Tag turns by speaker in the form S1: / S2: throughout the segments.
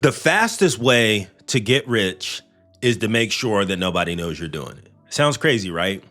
S1: The fastest way to get rich is to make sure that nobody knows you're doing it. Sounds crazy, right?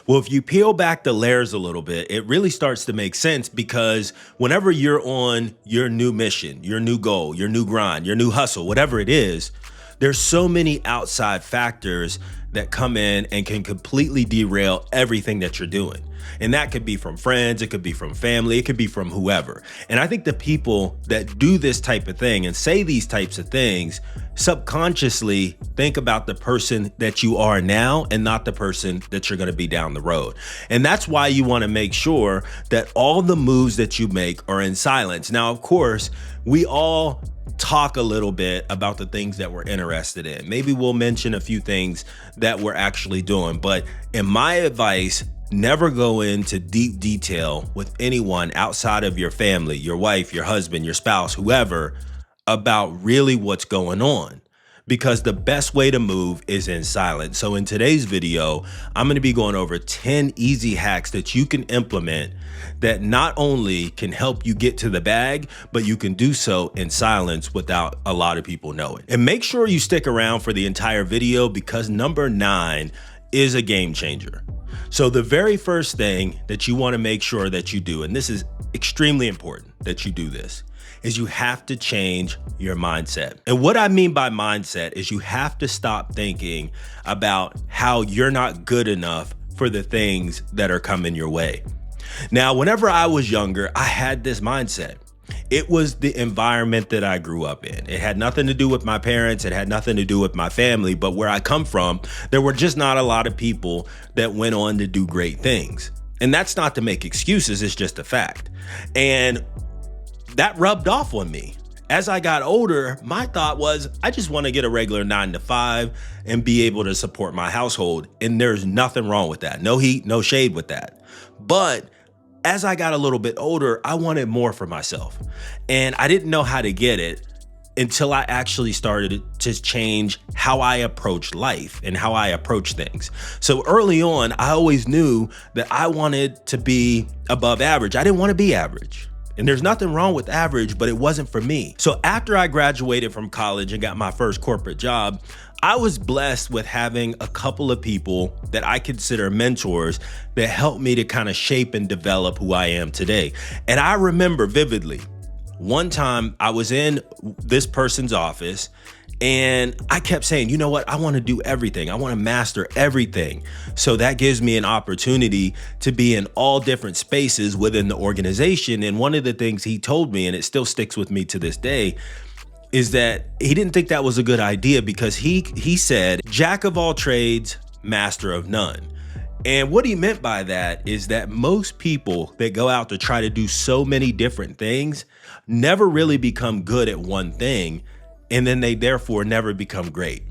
S1: Well, if you peel back the layers a little bit, it really starts to make sense because whenever you're on your new mission, your new goal, your new grind, your new hustle, whatever it is, there's so many outside factors that come in and can completely derail everything that you're doing. And that could be from friends, it could be from family, it could be from whoever. And I think the people that do this type of thing and say these types of things subconsciously think about the person that you are now and not the person that you're going to be down the road. And that's why you want to make sure that all the moves that you make are in silence. Now, of course, we all talk a little bit about the things that we're interested in. Maybe we'll mention a few things that we're actually doing, but in my advice, never go into deep detail with anyone outside of your family, your wife, your husband, your spouse, whoever, about really what's going on. Because the best way to move is in silence. So in today's video, I'm going to be going over 10 easy hacks that you can implement that not only can help you get to the bag, but you can do so in silence without a lot of people knowing. And make sure you stick around for the entire video because number 9 is a game changer. So the very first thing that you want to make sure that you do, and this is extremely important that you do this, is you have to change your mindset. And what I mean by mindset is you have to stop thinking about how you're not good enough for the things that are coming your way. Now, whenever I was younger, I had this mindset. It was the environment that I grew up in. It had nothing to do with my parents. It had nothing to do with my family. But where I come from, there were just not a lot of people that went on to do great things. And that's not to make excuses. It's just a fact. And that rubbed off on me. As I got older, my thought was, I just want to get a regular 9 to 5 and be able to support my household. And there's nothing wrong with that. No heat, no shade with that. But as I got a little bit older, I wanted more for myself. And I didn't know how to get it until I actually started to change how I approach life and how I approach things. So early on, I always knew that I wanted to be above average. I didn't want to be average. And there's nothing wrong with average, but it wasn't for me. So after I graduated from college and got my first corporate job, I was blessed with having a couple of people that I consider mentors that helped me to kind of shape and develop who I am today. And I remember vividly, one time I was in this person's office and I kept saying, you know what? I want to do everything. I want to master everything. So that gives me an opportunity to be in all different spaces within the organization. And one of the things he told me, and it still sticks with me to this day, is that he didn't think that was a good idea because he said, jack of all trades, master of none. And what he meant by that is that most people that go out to try to do so many different things never really become good at one thing, and then they therefore never become great.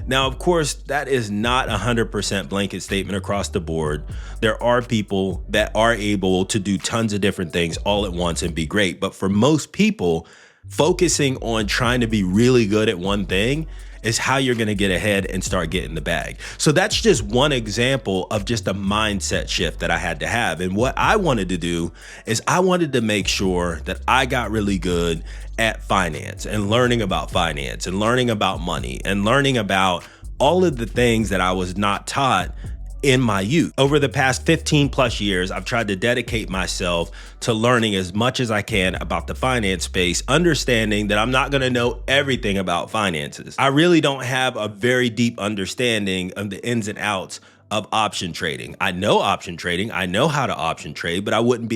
S1: Now, of course, that is not 100% blanket statement across the board. There are people that are able to do tons of different things all at once and be great. But for most people, focusing on trying to be really good at one thing is how you're going to get ahead and start getting the bag. So that's just one example of just a mindset shift that I had to have. And what I wanted to do is I wanted to make sure that I got really good at finance and learning about finance and learning about money and learning about all of the things that I was not taught in my youth. Over the past 15 plus years, I've tried to dedicate myself to learning as much as I can about the finance space, understanding that I'm not going to know everything about finances. I really don't have a very deep understanding of the ins and outs of option trading. I know option trading. I know how to option trade, but I wouldn't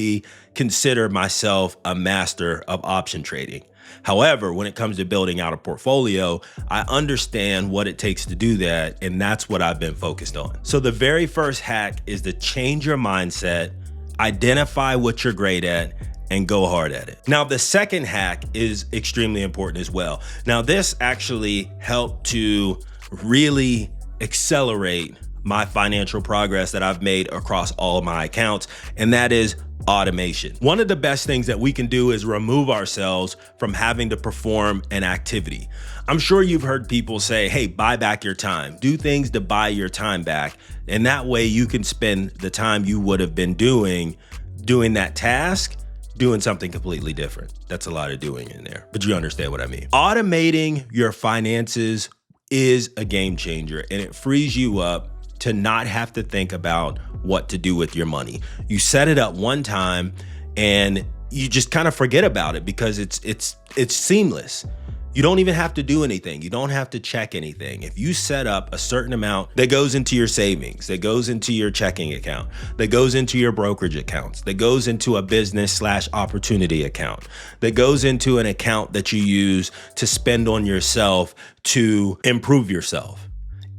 S1: consider myself a master of option trading. However, when it comes to building out a portfolio, I understand what it takes to do that, and that's what I've been focused on. So the very first hack is to change your mindset, identify what you're great at, and go hard at it. Now, the second hack is extremely important as well. Now, this actually helped to really accelerate my financial progress that I've made across all of my accounts, and that is automation. One of the best things that we can do is remove ourselves from having to perform an activity. I'm sure you've heard people say, hey, buy back your time. Do things to buy your time back. And that way you can spend the time you would have been doing that task doing something completely different. That's a lot of doing in there, but you understand what I mean. Automating your finances is a game changer, and it frees you up to not have to think about what to do with your money. You set it up one time and you just kind of forget about it because it's seamless. You don't even have to do anything. You don't have to check anything. If you set up a certain amount that goes into your savings, that goes into your checking account, that goes into your brokerage accounts, that goes into a business/opportunity account, that goes into an account that you use to spend on yourself to improve yourself.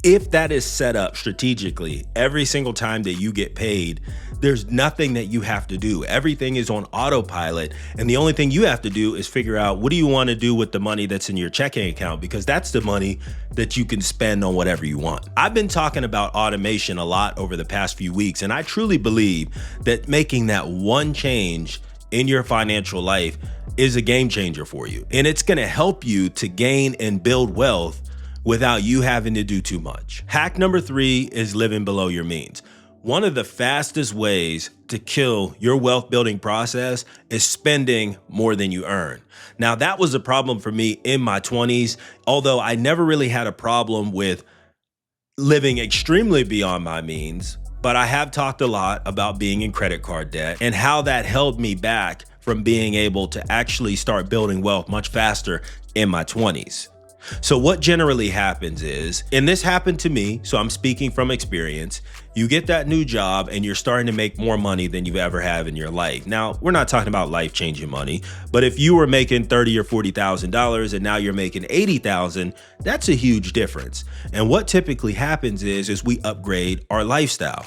S1: If that is set up strategically, every single time that you get paid, there's nothing that you have to do. Everything is on autopilot. And the only thing you have to do is figure out, what do you want to do with the money that's in your checking account? Because that's the money that you can spend on whatever you want. I've been talking about automation a lot over the past few weeks, and I truly believe that making that one change in your financial life is a game changer for you. And it's going to help you to gain and build wealth without you having to do too much. Hack number 3 is living below your means. One of the fastest ways to kill your wealth building process is spending more than you earn. Now, that was a problem for me in my 20s, although I never really had a problem with living extremely beyond my means, but I have talked a lot about being in credit card debt and how that held me back from being able to actually start building wealth much faster in my 20s. So what generally happens is, and this happened to me, so I'm speaking from experience, you get that new job and you're starting to make more money than you've ever had in your life. Now, we're not talking about life-changing money, but if you were making $30,000 or $40,000 and now you're making $80,000, that's a huge difference. And what typically happens is we upgrade our lifestyle.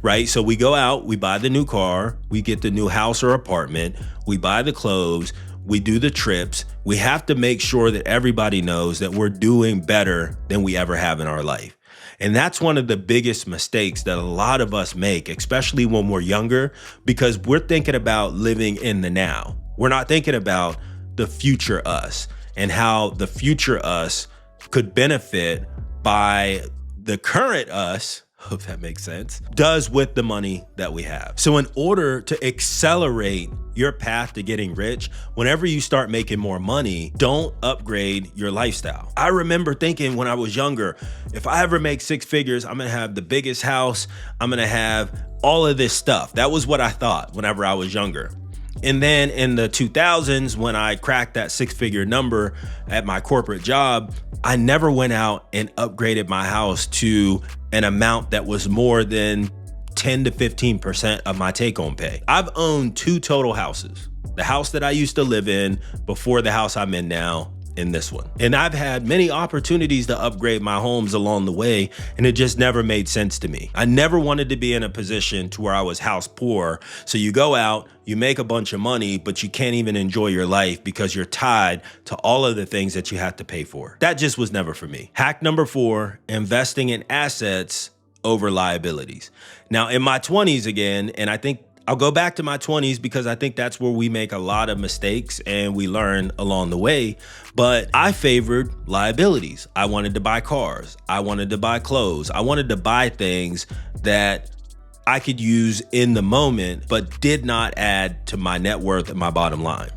S1: Right? So we go out, we buy the new car, we get the new house or apartment, we buy the clothes, we do the trips. We have to make sure that everybody knows that we're doing better than we ever have in our life. And that's one of the biggest mistakes that a lot of us make, especially when we're younger, because we're thinking about living in the now. We're not thinking about the future us and how the future us could benefit by the current us, if that makes sense, does with the money that we have. So in order to accelerate your path to getting rich, whenever you start making more money, don't upgrade your lifestyle. I remember thinking when I was younger, if I ever make 6 figures, I'm gonna have the biggest house, I'm gonna have all of this stuff. That was what I thought whenever I was younger. And then in the 2000s, when I cracked that 6-figure number at my corporate job, I never went out and upgraded my house to an amount that was more than 10 to 15% of my take-home pay. I've owned 2 total houses. The house that I used to live in before the house I'm in now, in this one. And I've had many opportunities to upgrade my homes along the way, and it just never made sense to me. I never wanted to be in a position to where I was house poor. So you go out, you make a bunch of money, but you can't even enjoy your life because you're tied to all of the things that you have to pay for. That just was never for me. Hack number 4, investing in assets over liabilities. Now in my 20s again, and I think I'll go back to my 20s because I think that's where we make a lot of mistakes and we learn along the way. But I favored liabilities. I wanted to buy cars. I wanted to buy clothes. I wanted to buy things that I could use in the moment, but did not add to my net worth and my bottom line.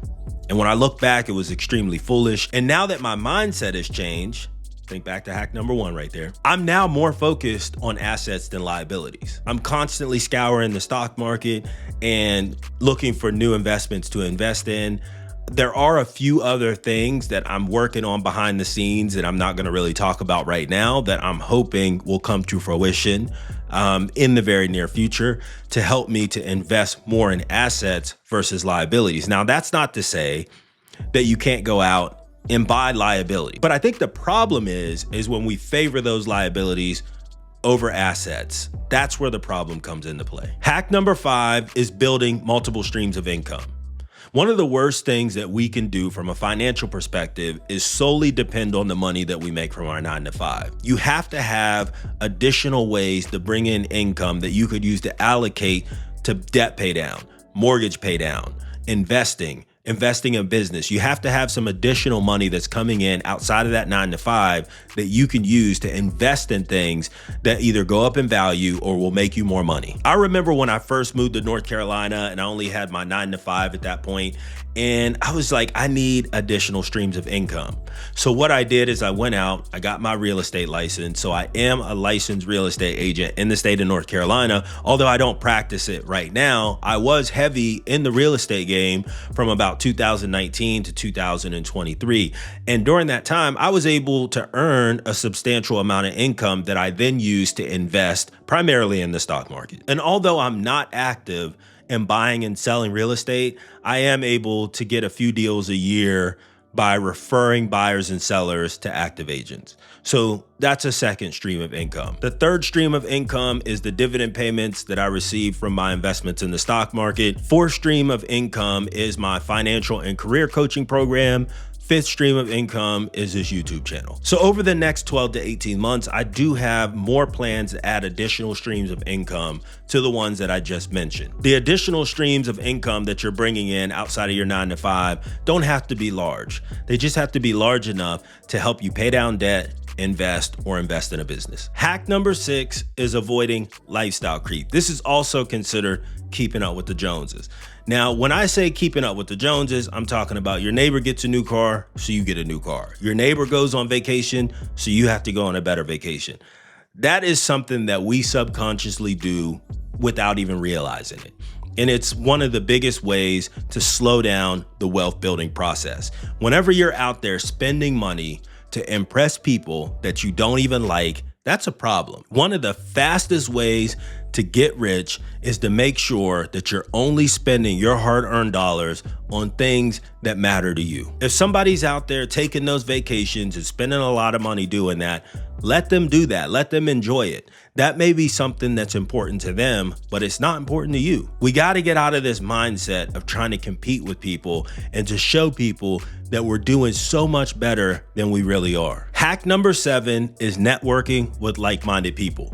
S1: And when I look back, it was extremely foolish. And now that my mindset has changed, think back to hack number 1 right there, I'm now more focused on assets than liabilities. I'm constantly scouring the stock market and looking for new investments to invest in. There are a few other things that I'm working on behind the scenes that I'm not going to really talk about right now that I'm hoping will come to fruition in the very near future to help me to invest more in assets versus liabilities. Now, that's not to say that you can't go out and buy liability. But I think the problem is when we favor those liabilities over assets. That's where the problem comes into play. Hack number 5 is building multiple streams of income. One of the worst things that we can do from a financial perspective is solely depend on the money that we make from our 9 to 5. You have to have additional ways to bring in income that you could use to allocate to debt pay down, mortgage pay down, investing, investing in business. You have to have some additional money that's coming in outside of that 9 to 5 that you can use to invest in things that either go up in value or will make you more money. I remember when I first moved to North Carolina and I only had my 9 to 5 at that point, and I was like, I need additional streams of income. So what I did is I went out, I got my real estate license. So I am a licensed real estate agent in the state of North Carolina. Although I don't practice it right now, I was heavy in the real estate game from about 2019 to 2023. And during that time, I was able to earn a substantial amount of income that I then used to invest primarily in the stock market. And although I'm not active in buying and selling real estate, I am able to get a few deals a year by referring buyers and sellers to active agents. So that's a second stream of income. The third stream of income is the dividend payments that I receive from my investments in the stock market. Fourth stream of income is my financial and career coaching program. Fifth stream of income is this YouTube channel. So over the next 12 to 18 months, I do have more plans to add additional streams of income to the ones that I just mentioned. The additional streams of income that you're bringing in outside of your 9 to 5 don't have to be large. They just have to be large enough to help you pay down debt, invest, or invest in a business. Hack number 6 is avoiding lifestyle creep. This is also considered keeping up with the Joneses. Now, when I say keeping up with the Joneses, I'm talking about your neighbor gets a new car, so you get a new car. Your neighbor goes on vacation, so you have to go on a better vacation. That is something that we subconsciously do without even realizing it. And it's one of the biggest ways to slow down the wealth building process. Whenever you're out there spending money to impress people that you don't even like, that's a problem. One of the fastest ways to get rich is to make sure that you're only spending your hard-earned dollars on things that matter to you. If somebody's out there taking those vacations and spending a lot of money doing that, let them do that. Let them enjoy it. That may be something that's important to them, but it's not important to you. We got to get out of this mindset of trying to compete with people and to show people that we're doing so much better than we really are. Hack number 7 is networking with like-minded people.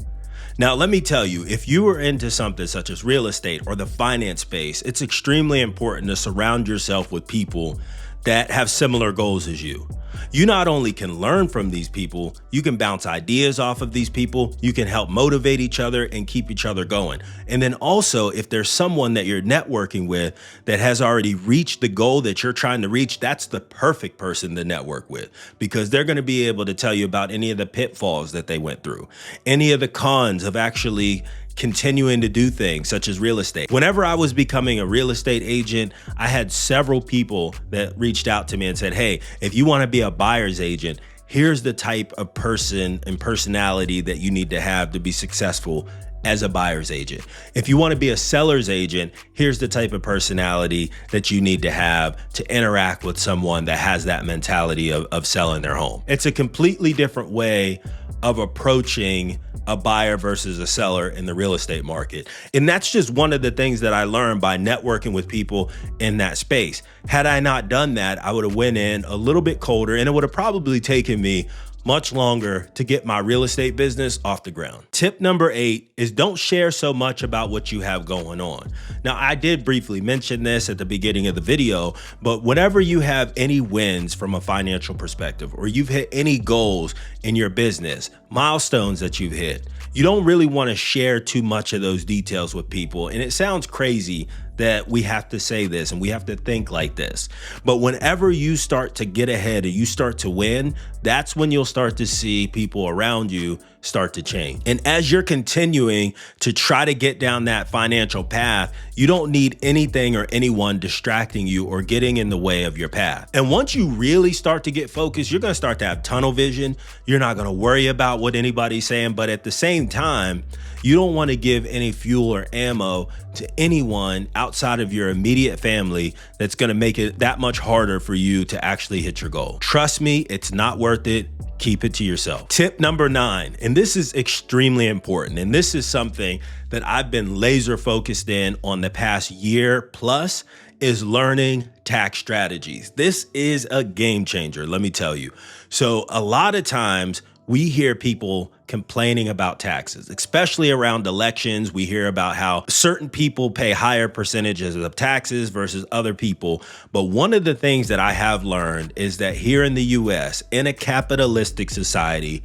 S1: Now, let me tell you, if you are into something such as real estate or the finance space, it's extremely important to surround yourself with people that have similar goals as you. You not only can learn from these people, you can bounce ideas off of these people, you can help motivate each other and keep each other going. And then also, if there's someone that you're networking with that has already reached the goal that you're trying to reach, that's the perfect person to network with, because they're going to be able to tell you about any of the pitfalls that they went through, any of the cons of actually continuing to do things such as real estate. Whenever I was becoming a real estate agent, I had several people that reached out to me and said, hey, if you want to be a buyer's agent, here's the type of person and personality that you need to have to be successful as a buyer's agent. If you want to be a seller's agent, here's the type of personality that you need to have to interact with someone that has that mentality of selling their home. It's a completely different way of approaching a buyer versus a seller in the real estate market. And that's just one of the things that I learned by networking with people in that space. Had I not done that, I would have went in a little bit colder, and it would have probably taken me much longer to get my real estate business off the ground. Tip number 8 is don't share so much about what you have going on. Now, I did briefly mention this at the beginning of the video, but whenever you have any wins from a financial perspective, or you've hit any goals in your business, milestones that you've hit, you don't really want to share too much of those details with people. And it sounds crazy that we have to say this and we have to think like this. But whenever you start to get ahead and you start to win, that's when you'll start to see people around you start to change. And as you're continuing to try to get down that financial path, you don't need anything or anyone distracting you or getting in the way of your path. And once you really start to get focused, you're going to start to have tunnel vision. You're not going to worry about what anybody's saying, but at the same time, you don't want to give any fuel or ammo to anyone outside of your immediate family that's going to make it that much harder for you to actually hit your goal. Trust me, it's not worth it. Keep it to yourself. Tip number 9, and this is extremely important, and this is something that I've been laser focused in on the past year plus, is learning tax strategies. This is a game changer, let me tell you. So a lot of times we hear people complaining about taxes, especially around elections. We hear about how certain people pay higher percentages of taxes versus other people. But one of the things that I have learned is that here in the US, in a capitalistic society,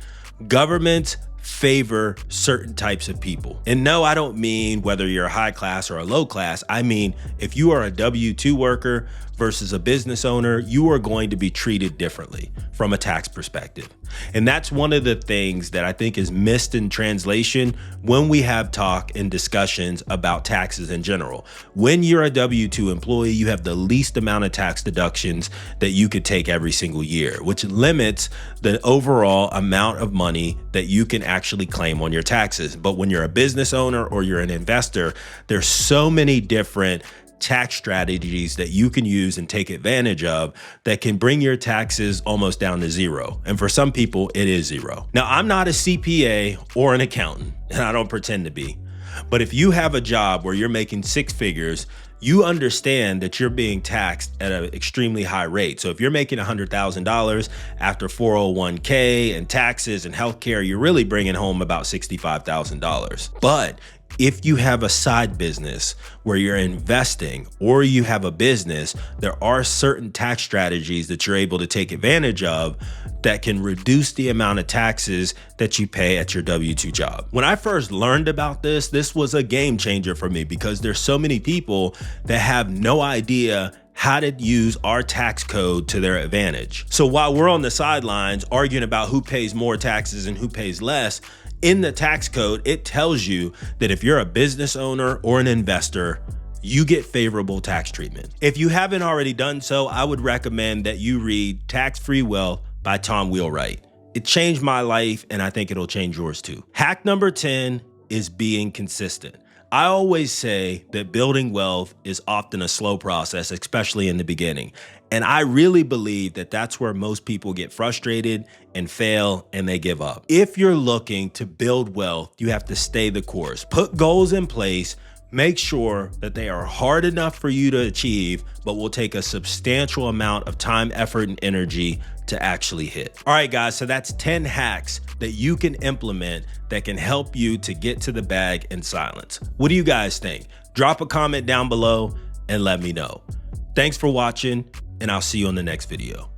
S1: governments favor certain types of people. And no, I don't mean whether you're a high class or a low class. I mean, if you are a W-2 worker versus a business owner, you are going to be treated differently from a tax perspective. And that's one of the things that I think is missed in translation when we have talk and discussions about taxes in general. When you're a W-2 employee, you have the least amount of tax deductions that you could take every single year, which limits the overall amount of money that you can actually claim on your taxes. But when you're a business owner or you're an investor, there's so many different tax strategies that you can use and take advantage of that can bring your taxes almost down to zero. And for some people, it is zero. Now, I'm not a CPA or an accountant, and I don't pretend to be. But if you have a job where you're making six figures, you understand that you're being taxed at an extremely high rate. So if you're making $100,000 after 401k and taxes and healthcare, you're really bringing home about $65,000. But if you have a side business where you're investing or you have a business, there are certain tax strategies that you're able to take advantage of that can reduce the amount of taxes that you pay at your W-2 job. When I first learned about this was a game changer for me because there's so many people that have no idea how to use our tax code to their advantage. So while we're on the sidelines arguing about who pays more taxes and who pays less, in the tax code, it tells you that if you're a business owner or an investor, you get favorable tax treatment. If you haven't already done so, I would recommend that you read Tax-Free Wealth by Tom Wheelwright. It changed my life, and I think it'll change yours too. Hack number 10 is being consistent. I always say that building wealth is often a slow process, especially in the beginning. And I really believe that that's where most people get frustrated and fail and they give up. If you're looking to build wealth, you have to stay the course. Put goals in place. Make sure that they are hard enough for you to achieve, but will take a substantial amount of time, effort, and energy to actually hit. All right, guys, so that's 10 hacks that you can implement that can help you to get to the bag in silence. What do you guys think? Drop a comment down below and let me know. Thanks for watching, and I'll see you on the next video.